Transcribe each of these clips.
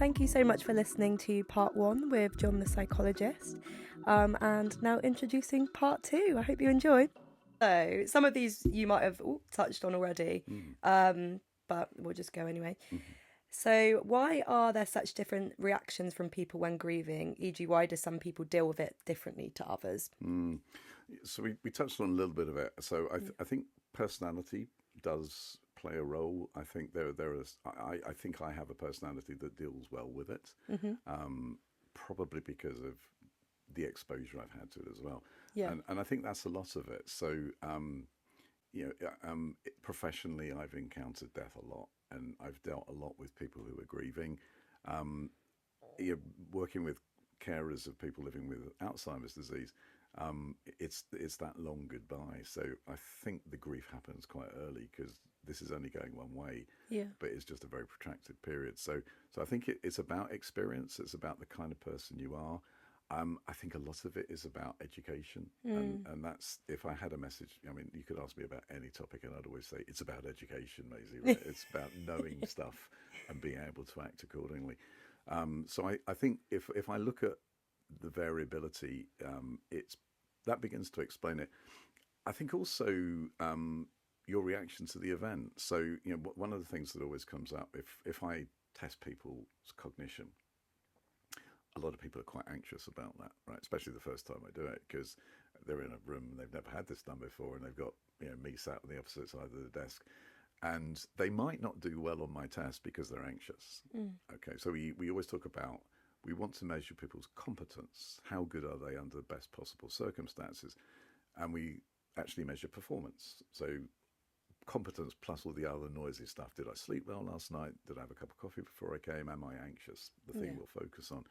thank you so much for listening to part 1 with John the psychologist, and now introducing part 2. I hope you enjoy. So some of these you might have touched on already, but we'll just go anyway. So why are there such different reactions from people when grieving? E.g., why do some people deal with it differently to others? So we touched on a little bit of it. So I think personality does play a role. I think I think I have a personality that deals well with it, probably because of the exposure I've had to it as well. Yeah. And I think that's a lot of it. So professionally, I've encountered death a lot, and I've dealt a lot with people who are grieving. Working with carers of people living with Alzheimer's disease, it's that long goodbye. So I think the grief happens quite early because this is only going one way. Yeah. But it's just a very protracted period. So I think it's about experience. It's about the kind of person you are. I think a lot of it is about education, and that's, if I had a message, I mean, you could ask me about any topic and I'd always say it's about education, Maisie, right? It's about knowing stuff and being able to act accordingly. So I think if I look at the variability, that begins to explain it. I think also your reaction to the event. So, one of the things that always comes up, if I test people's cognition, a lot of people are quite anxious about that, right? Especially the first time I do it, because they're in a room and they've never had this done before, and they've got me sat on the opposite side of the desk, and they might not do well on my test because they're anxious. Okay, so we always talk about, we want to measure people's competence. How good are they under the best possible circumstances? And we actually measure performance. So competence plus all the other noisy stuff. Did I sleep well last night? Did I have a cup of coffee before I came? Am I anxious? The thing we'll focus on.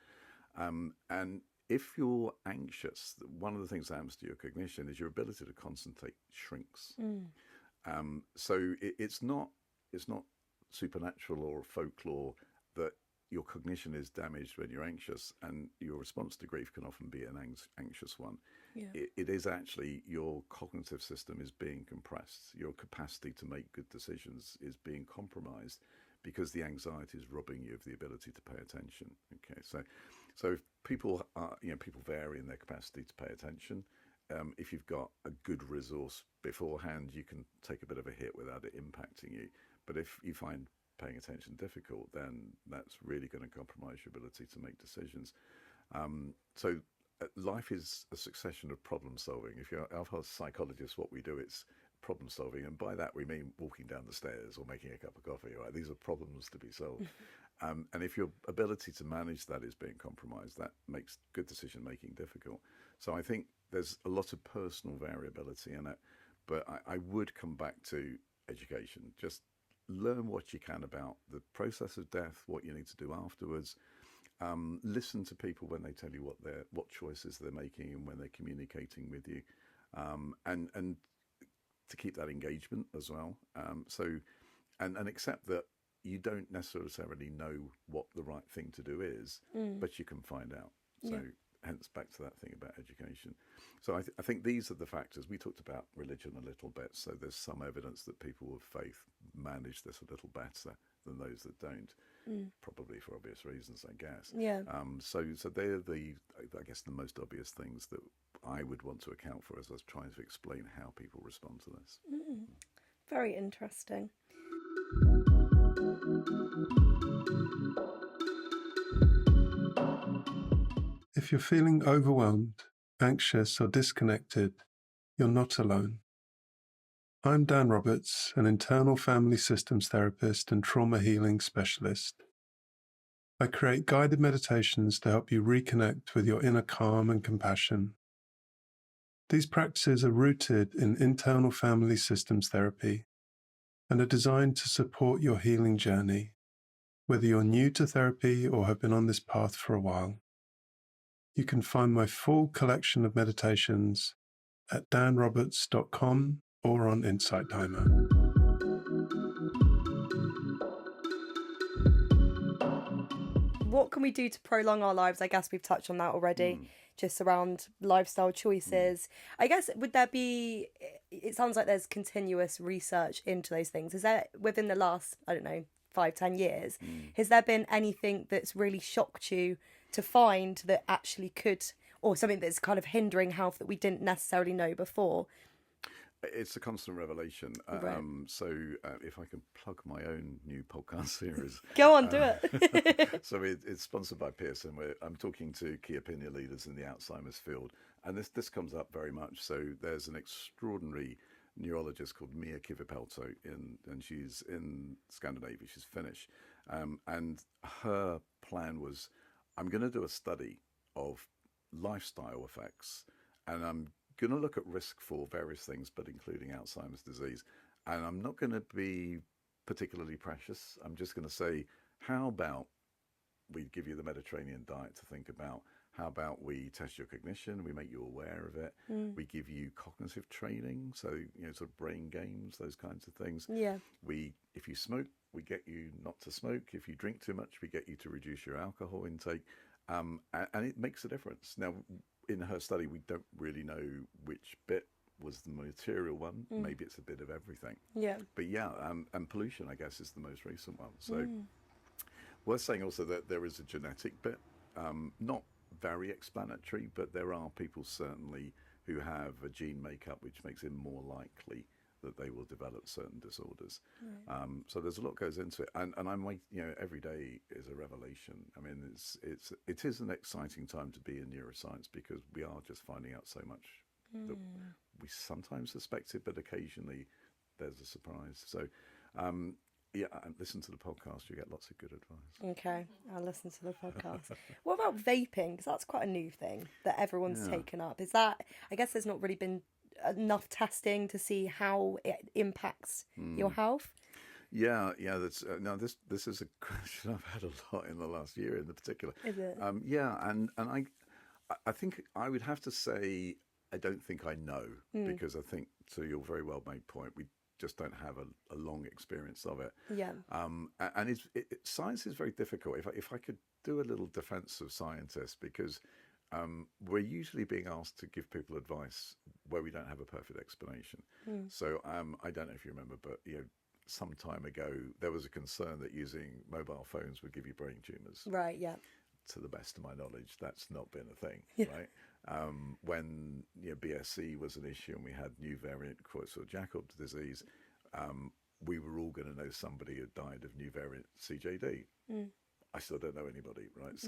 And if you're anxious, one of the things that happens to your cognition is your ability to concentrate shrinks. So it's not supernatural or folklore that your cognition is damaged when you're anxious, and your response to grief can often be an anxious one. It is actually your cognitive system is being compressed. Your capacity to make good decisions is being compromised because the anxiety is robbing you of the ability to pay attention. Okay, so if people are, people vary in their capacity to pay attention. If you've got a good resource beforehand, you can take a bit of a hit without it impacting you. But if you find paying attention difficult, then that's really going to compromise your ability to make decisions. So life is a succession of problem solving. If you're a psychologist, what we do is problem solving, and by that we mean walking down the stairs or making a cup of coffee. Right? These are problems to be solved. And if your ability to manage that is being compromised, that makes good decision making difficult. So I think there's a lot of personal variability in it, but I would come back to education. Just learn what you can about the process of death, what you need to do afterwards. Listen to people when they tell you what choices they're making and when they're communicating with you, and to keep that engagement as well. And accept that you don't necessarily know what the right thing to do is, but you can find out. So hence back to that thing about education. So I think these are the factors. We talked about religion a little bit. So there's some evidence that people with faith manage this a little better than those that don't, probably for obvious reasons, I guess. Yeah. So they're I guess the most obvious things that I would want to account for as I was trying to explain how people respond to this. Very interesting. If you're feeling overwhelmed, anxious, or disconnected, you're not alone. I'm Dan Roberts, an internal family systems therapist and trauma healing specialist. I create guided meditations to help you reconnect with your inner calm and compassion. These practices are rooted in internal family systems therapy and are designed to support your healing journey, whether you're new to therapy or have been on this path for a while. You can find my full collection of meditations at danroberts.com or on Insight Timer. What can we do to prolong our lives? I guess we've touched on that already, just around lifestyle choices. I guess, would there be, it sounds like there's continuous research into those things. Is there, within the last, 5-10 years. Has there been anything that's really shocked you to find that actually could, or something that's kind of hindering health that we didn't necessarily know before? It's a constant revelation. Right. So if I can plug my own new podcast series. Go on, do it. So it's sponsored by Pearson. I'm talking to key opinion leaders in the Alzheimer's field. And this comes up very much. So there's an extraordinary neurologist called Mia Kivipelto, and she's in Scandinavia. She's Finnish. And her plan was, I'm going to do a study of lifestyle effects. And I'm going to look at risk for various things, but including Alzheimer's disease. And I'm not going to be particularly precious. I'm just going to say, how about we give you the Mediterranean diet to think about? How about we test your cognition? We make you aware of it. We give you cognitive training, so sort of brain games, those kinds of things. Yeah. If you smoke, we get you not to smoke. If you drink too much, we get you to reduce your alcohol intake, and it makes a difference. Now, in her study, we don't really know which bit was the material one. Maybe it's a bit of everything. Yeah. But yeah, and pollution, I guess, is the most recent one. So worth saying also that there is a genetic bit, not very explanatory, but there are people certainly who have a gene makeup which makes it more likely that they will develop certain disorders. Right. So there's a lot goes into it, and I'm like, every day is a revelation. I mean, it is an exciting time to be in neuroscience because we are just finding out so much that we sometimes suspected, but occasionally there's a surprise. So, listen to the podcast. You get lots of good advice. Okay, I'll listen to the podcast. What about vaping? Because that's quite a new thing that everyone's taken up. Is that? I guess there's not really been enough testing to see how it impacts your health. Yeah. That's this is a question I've had a lot in the last year, in particular. Is it? And I think I would have to say I don't think I know, because I think, to your very well made point, we just don't have a long experience of it. Yeah. And science is very difficult. If I could do a little defense of scientists, because we're usually being asked to give people advice where we don't have a perfect explanation. So I don't know if you remember, but some time ago there was a concern that using mobile phones would give you brain tumours. Right. Yeah. To the best of my knowledge, that's not been a thing, Yeah. right? When BSC was an issue and we had new variant Creutzfeldt-Jakob disease, we were all going to know somebody who died of new variant CJD. I still don't know anybody, right?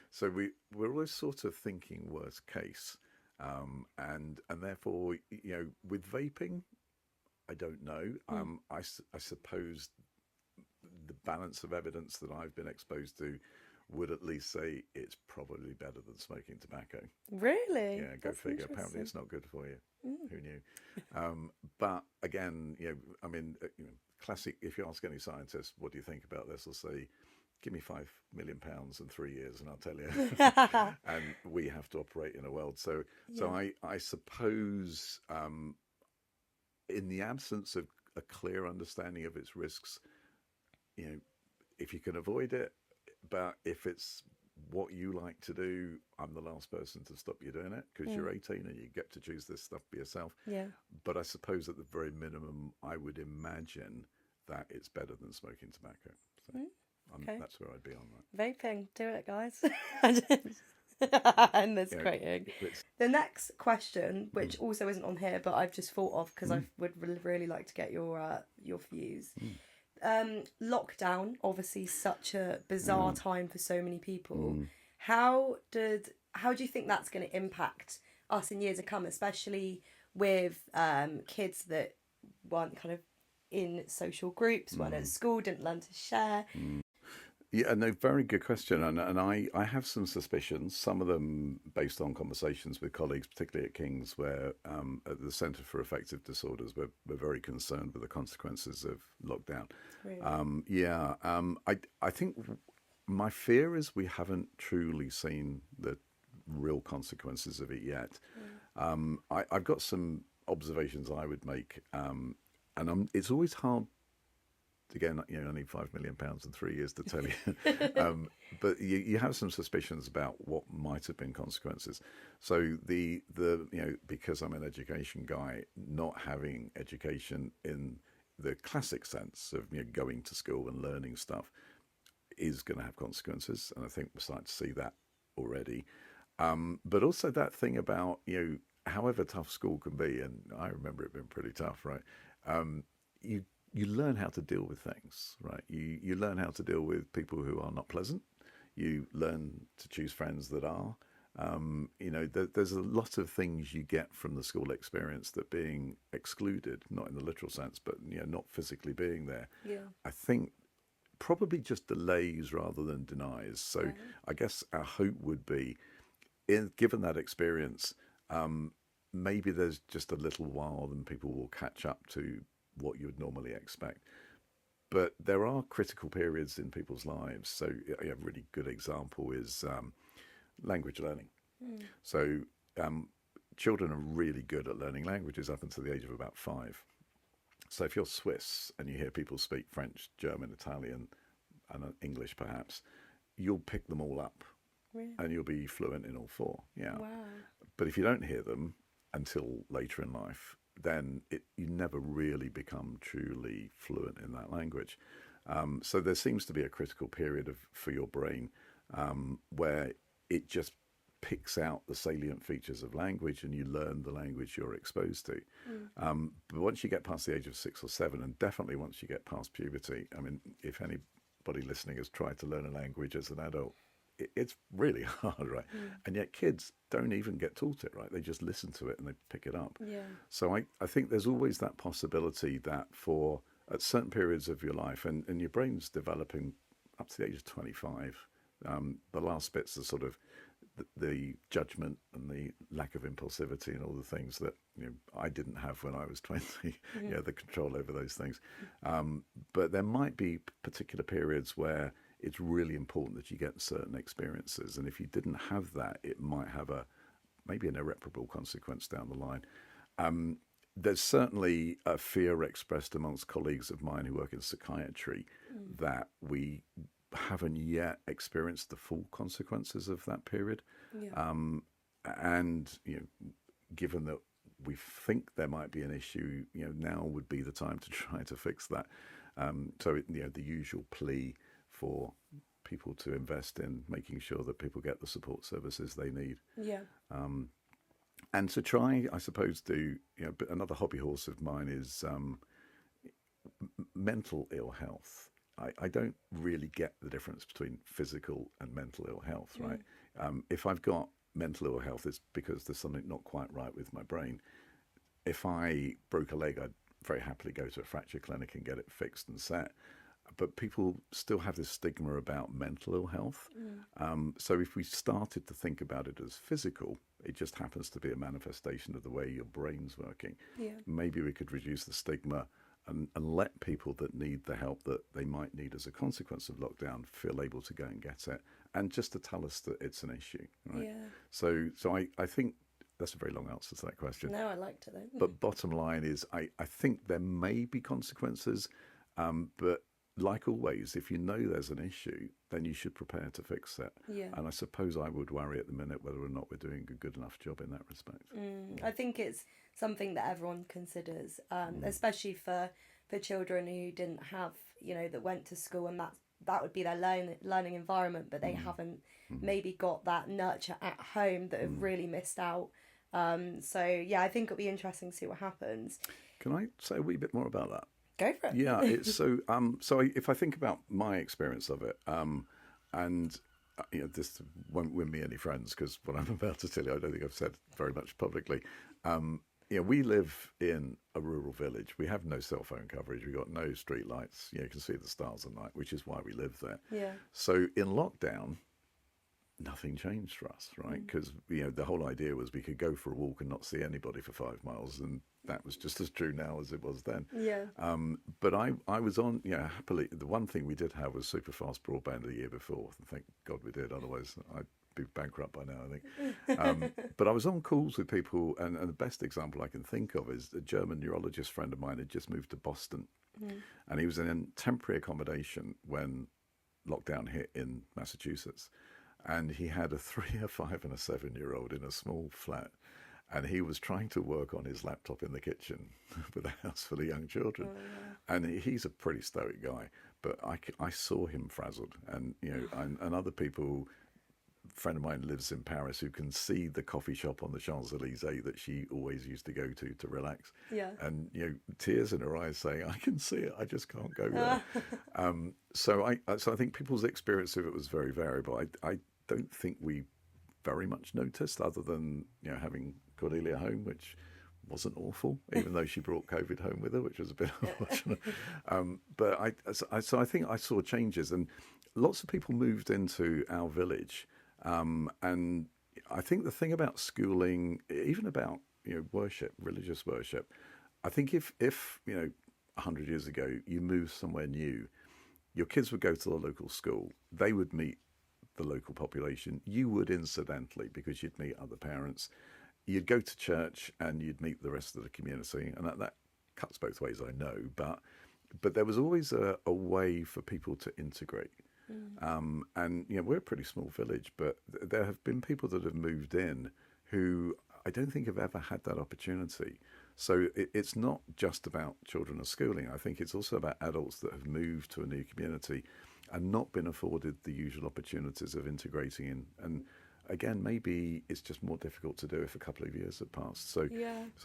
So we're always sort of thinking worst case, and therefore with vaping, I don't know. I suppose the balance of evidence that I've been exposed to would at least say it's probably better than smoking tobacco. Really? Yeah, go figure. Apparently it's not good for you. Who knew? But again, I mean, classic, if you ask any scientist, what do you think about this? They'll say, give me £5 million in 3 years and I'll tell you. And we have to operate in a world. So I suppose in the absence of a clear understanding of its risks, if you can avoid it, but if it's what you like to do, I'm the last person to stop you doing it, because you're 18 and you get to choose this stuff for yourself. Yeah. But I suppose at the very minimum, I would imagine that it's better than smoking tobacco. So that's where I'd be on that. Vaping, do it, guys. And there's creating. The next question, which also isn't on here, but I've just thought of because I would really like to get your views. Lockdown, obviously such a bizarre time for so many people. How do you think that's going to impact us in years to come, especially with kids that weren't kind of in social groups, weren't at school, didn't learn to share? Yeah, no, very good question. And I have some suspicions, some of them based on conversations with colleagues, particularly at King's, where at the Centre for Affective Disorders, we're very concerned with the consequences of lockdown. Really? I think my fear is we haven't truly seen the real consequences of it yet. I've got some observations I would make, and it's always hard. Again, I need £5 million in 3 years to tell you, but you have some suspicions about what might have been consequences. So because I'm an education guy, not having education in the classic sense of going to school and learning stuff is going to have consequences, and I think we're starting to see that already. But also that thing about however tough school can be, and I remember it being pretty tough, right? You learn how to deal with things, right? You learn how to deal with people who are not pleasant. You learn to choose friends that are. There's a lot of things you get from the school experience that being excluded, not in the literal sense, but not physically being there. Yeah. I think probably just delays rather than denies. So Right. I guess our hope would be, given that experience, maybe there's just a little while, then people will catch up to what you would normally expect. But there are critical periods in people's lives. So a really good example is language learning. So children are really good at learning languages up until the age of about 5. So if you're Swiss and you hear people speak French, German, Italian, and English perhaps, you'll pick them all up. Really? And you'll be fluent in all 4. Yeah. Wow. But if you don't hear them until later in life, then you never really become truly fluent in that language. So there seems to be a critical period for your brain where it just picks out the salient features of language and you learn the language you're exposed to. But once you get past the age of 6 or 7, and definitely once you get past puberty, I mean, if anybody listening has tried to learn a language as an adult, it's really hard, right? And yet kids don't even get taught it, right? They just listen to it and they pick it up. Yeah. So I think there's always that possibility that at certain periods of your life, and your brain's developing up to the age of 25, the last bits are sort of the judgment and the lack of impulsivity and all the things that I didn't have when I was 20, the control over those things. But there might be particular periods where it's really important that you get certain experiences. And if you didn't have that, it might have maybe an irreparable consequence down the line. There's certainly a fear expressed amongst colleagues of mine who work in psychiatry that we haven't yet experienced the full consequences of that period. Yeah. And, given that we think there might be an issue, now would be the time to try to fix that. The usual plea for people to invest in making sure that people get the support services they need. Yeah. And to try, I suppose, but another hobby horse of mine is mental ill health. I don't really get the difference between physical and mental ill health, right? If I've got mental ill health, it's because there's something not quite right with my brain. If I broke a leg, I'd very happily go to a fracture clinic and get it fixed and set. But people still have this stigma about mental ill health. So if we started to think about it as physical, it just happens to be a manifestation of the way your brain's working. Yeah. Maybe we could reduce the stigma and let people that need the help that they might need as a consequence of lockdown feel able to go and get it, and just to tell us that it's an issue. Right? Yeah. So I think that's a very long answer to that question. No, I liked it though. But bottom line is, I think there may be consequences, but like always, if you know there's an issue, then you should prepare to fix it. Yeah. And I suppose I would worry at the minute whether or not we're doing a good enough job in that respect. I think it's something that everyone considers, especially for children who didn't have, that went to school, and that would be their learning environment, but they haven't maybe got that nurture at home, that have really missed out. So yeah, I think it'll be interesting to see what happens. Can I say a wee bit more about that? Go for it. Yeah, it's so. If I think about my experience of it, and this won't win me any friends because what I'm about to tell you, I don't think I've said very much publicly. We live in a rural village. We have no cell phone coverage. We've got no street lights. You can see the stars at night, which is why we live there. Yeah. So in lockdown, nothing changed for us, right? Because the whole idea was we could go for a walk and not see anybody for 5 miles, and that was just as true now as it was then. Yeah. But I was on, happily. The one thing we did have was super fast broadband the year before. Thank God we did. Otherwise, I'd be bankrupt by now, I think. But I was on calls with people, and the best example I can think of is a German neurologist friend of mine had just moved to Boston, and he was in temporary accommodation when lockdown hit in Massachusetts. And he had a 3, a 5, and a 7-year-old in a small flat. and he was trying to work on his laptop in the kitchen with a house full of young children. Oh, yeah. And he's a pretty stoic guy, but I saw him frazzled, and and other people. A friend of mine lives in Paris who can see the coffee shop on the Champs-Elysees that she always used to go to relax. Yeah. And tears in her eyes, saying, "I can see it, I just can't go there." So I think people's experience of it was very variable. I don't think we very much noticed, other than having Cordelia home, which wasn't awful, even though she brought COVID home with her, which was a bit unfortunate. But I think I saw changes, and lots of people moved into our village. And I think the thing about schooling, even about worship, religious worship, I think if 100 years ago you moved somewhere new, your kids would go to the local school, they would meet the local population, you would incidentally, because you'd meet other parents, you'd go to church and you'd meet the rest of the community, and that cuts both ways, I know, but there was always a way for people to integrate. And we're a pretty small village, but there have been people that have moved in who I don't think have ever had that opportunity. So it's not just about children or schooling. I think it's also about adults that have moved to a new community and not been afforded the usual opportunities of integrating in. And again, maybe it's just more difficult to do if a couple of years have passed. So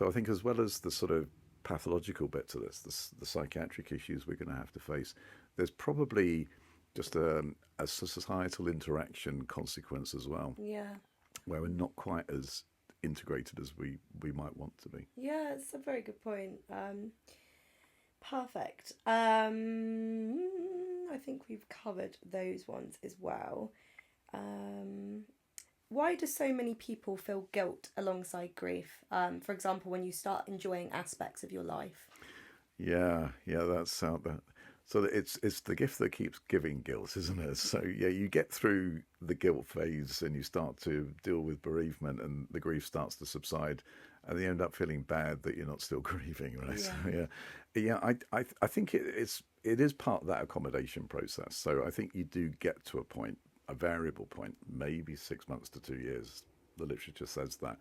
I think, as well as the sort of pathological bit to this, the psychiatric issues we're going to have to face, there's probably just a societal interaction consequence as well. Yeah. Where we're not quite as integrated as we might want to be. Yeah, it's a very good point. Perfect. I think we've covered those ones as well. Why do so many people feel guilt alongside grief? For example, when you start enjoying aspects of your life. Yeah, that's out there. So it's the gift that keeps giving guilt, isn't it? So you get through the guilt phase and you start to deal with bereavement, and the grief starts to subside, and you end up feeling bad that you're not still grieving, right? Yeah. So I think it is part of that accommodation process. So I think you do get to a point, a variable point, maybe 6 months to 2 years. The literature says that.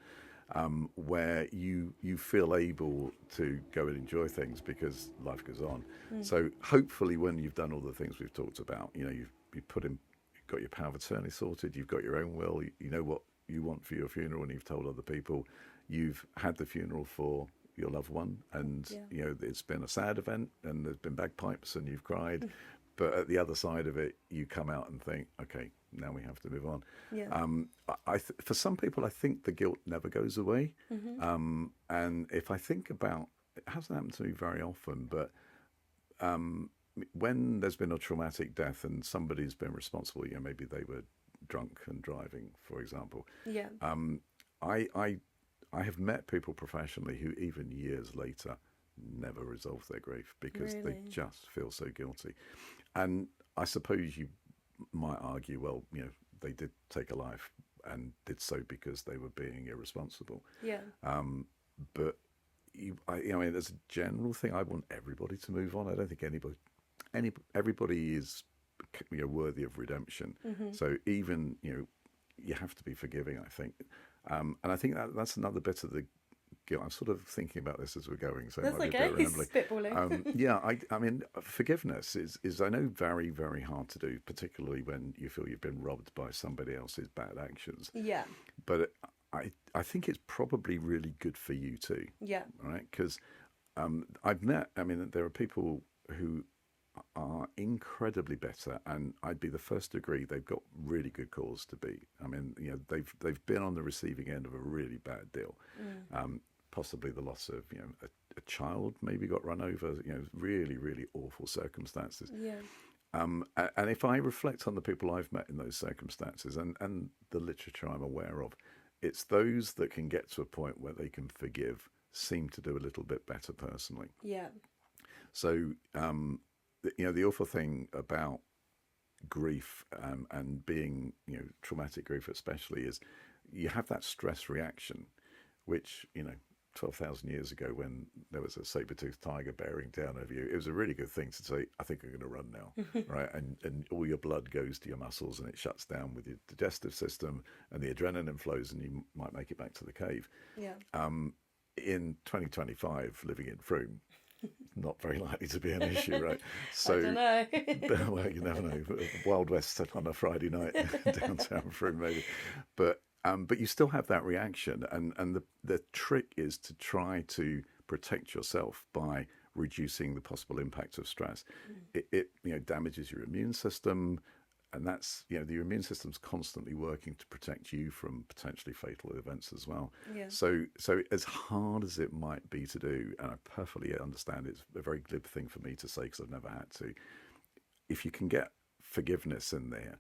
Where you feel able to go and enjoy things because life goes on. So hopefully, when you've done all the things we've talked about, you've got your power of attorney sorted, you've got your own will, you know what you want for your funeral, and you've told other people, you've had the funeral for your loved one, and it's been a sad event, and there's been bagpipes, and you've cried. But at the other side of it, you come out and think, okay, now we have to move on. Yeah. For some people, I think the guilt never goes away. And if I think about, it hasn't happened to me very often, but when there's been a traumatic death and somebody's been responsible, maybe they were drunk and driving, for example. Yeah. I have met people professionally who even years later never resolve their grief because they just feel so guilty. And I suppose you might argue, well, they did take a life and did so because they were being irresponsible. Yeah. But as a general thing, I want everybody to move on. I don't think everybody is worthy of redemption. So even you have to be forgiving, I think. And I think that's another bit of the guilt. I'm sort of thinking about this as we're going, so that's it might be a bit rambling. Spitballing. I mean, forgiveness is I know very, very hard to do, particularly when you feel you've been robbed by somebody else's bad actions. Yeah. But I think it's probably really good for you too. Yeah. Right? Because there are people who are incredibly better, and I'd be the first to agree they've got really good cause to be. I mean, they've been on the receiving end of a really bad deal. Possibly the loss of a child, maybe got run over. Really, really awful circumstances. Yeah. And if I reflect on the people I've met in those circumstances and the literature I'm aware of, it's those that can get to a point where they can forgive seem to do a little bit better personally. Yeah. So, the awful thing about grief and being, traumatic grief especially, is you have that stress reaction, which, 12,000 years ago when there was a saber-toothed tiger bearing down over you, it was a really good thing to say, I think I'm going to run now, right? And all your blood goes to your muscles and it shuts down with your digestive system and the adrenaline flows and you might make it back to the cave. Yeah. In 2025, living in Frome, not very likely to be an issue, right? So, I don't know. well, you never know. Wild West on a Friday night downtown Frome, maybe. But you still have that reaction, and the trick is to try to protect yourself by reducing the possible impact of stress. It damages your immune system, and that's your immune system's constantly working to protect you from potentially fatal events as well. Yeah. So as hard as it might be to do, and I perfectly understand it's a very glib thing for me to say because I've never had to, if you can get forgiveness in there,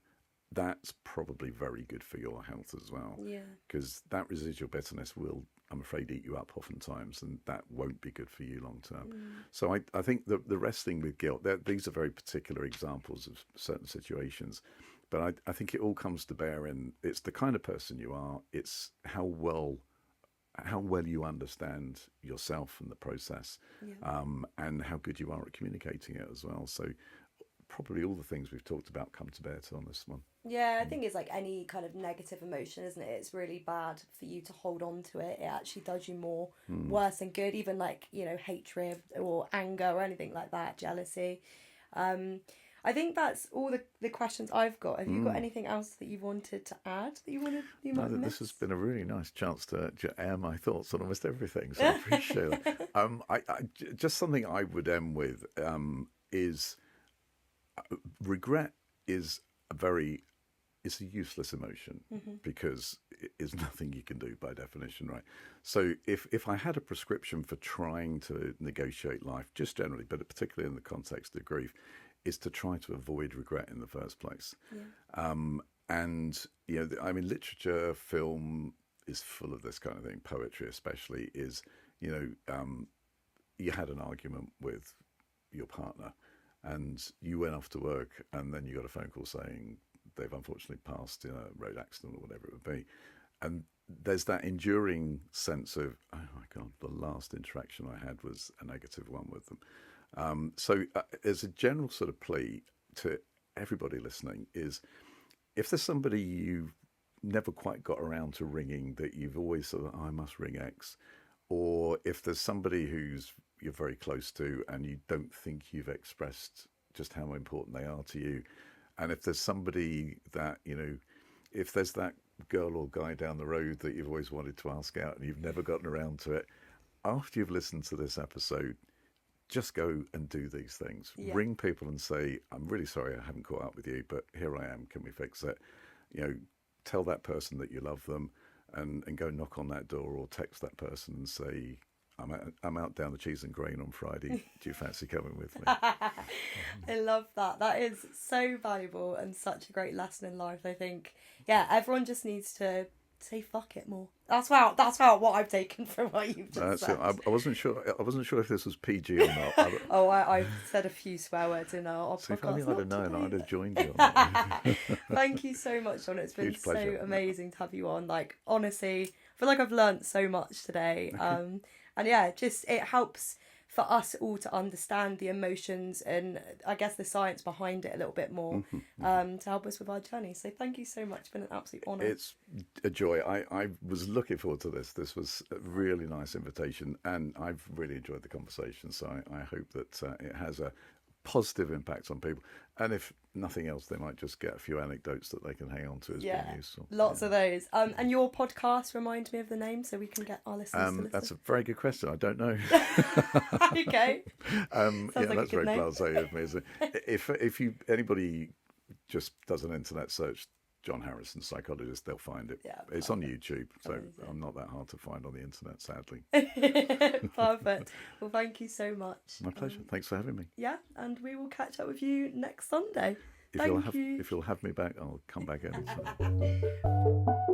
that's probably very good for your health as well. Yeah. Because that residual bitterness will, I'm afraid, eat you up oftentimes, and that won't be good for you long term. So I think the wrestling with guilt, these are very particular examples of certain situations, but I think it all comes to bear in, it's the kind of person you are, it's how well you understand yourself and the process, and how good you are at communicating it as well. So probably all the things we've talked about come to bear on this one. Yeah, I think it's like any kind of negative emotion, isn't it? It's really bad for you to hold on to it. It actually does you more worse than good, even like, hatred or anger or anything like that, jealousy. I think that's all the questions I've got. Have you got anything else that you wanted to add that you might have missed? This has been a really nice chance to air my thoughts on almost everything, so I appreciate that. I just something I would end with is regret is it's a useless emotion because it is nothing you can do by definition, right? So if I had a prescription for trying to negotiate life, just generally, but particularly in the context of grief, is to try to avoid regret in the first place. Yeah. And, literature, film is full of this kind of thing. Poetry especially is, you had an argument with your partner and you went off to work and then you got a phone call saying they've unfortunately passed in a road accident or whatever it would be. And there's that enduring sense of, oh my God, the last interaction I had was a negative one with them. So as a general sort of plea to everybody listening is, if there's somebody you've never quite got around to ringing that you've always sort of, I must ring X, or if there's somebody you're very close to and you don't think you've expressed just how important they are to you, and if there's somebody that, if there's that girl or guy down the road that you've always wanted to ask out and you've never gotten around to it, after you've listened to this episode, just go and do these things. Yeah. Ring people and say, I'm really sorry I haven't caught up with you, but here I am. Can we fix it? Tell that person that you love them and go knock on that door or text that person and say, I'm out down the cheese and grain on Friday. Do you fancy coming with me? I love that. That is so valuable and such a great lesson in life. I think, everyone just needs to say fuck it more. That's how what I've taken from what you've just said. I wasn't sure if this was PG or not. I've said a few swear words in our podcast. If only I'd have known, I'd have joined you on that. Thank you so much, John. It's been Huge pleasure. So amazing to have you on. Like, honestly, I feel like I've learnt so much today. And it helps for us all to understand the emotions and I guess the science behind it a little bit more to help us with our journey. So thank you so much. It's been an absolute honour. It's a joy. I was looking forward to this. This was a really nice invitation and I've really enjoyed the conversation. So I hope that it has a positive impact on people. And if nothing else, they might just get a few anecdotes that they can hang on to as being useful. Lots of those. And your podcast, remind me of the name so we can get our listeners to listen. That's a very good question. I don't know. Okay. That's very blasé of me. Isn't it? If anybody just does an internet search, John Harrison, psychologist, they'll find it. Yeah, it's on YouTube, so I'm not that hard to find on the internet, sadly. Perfect. Well, thank you so much. My pleasure. Thanks for having me. Yeah, and we will catch up with you next Sunday. If you'll have me back, I'll come back anytime.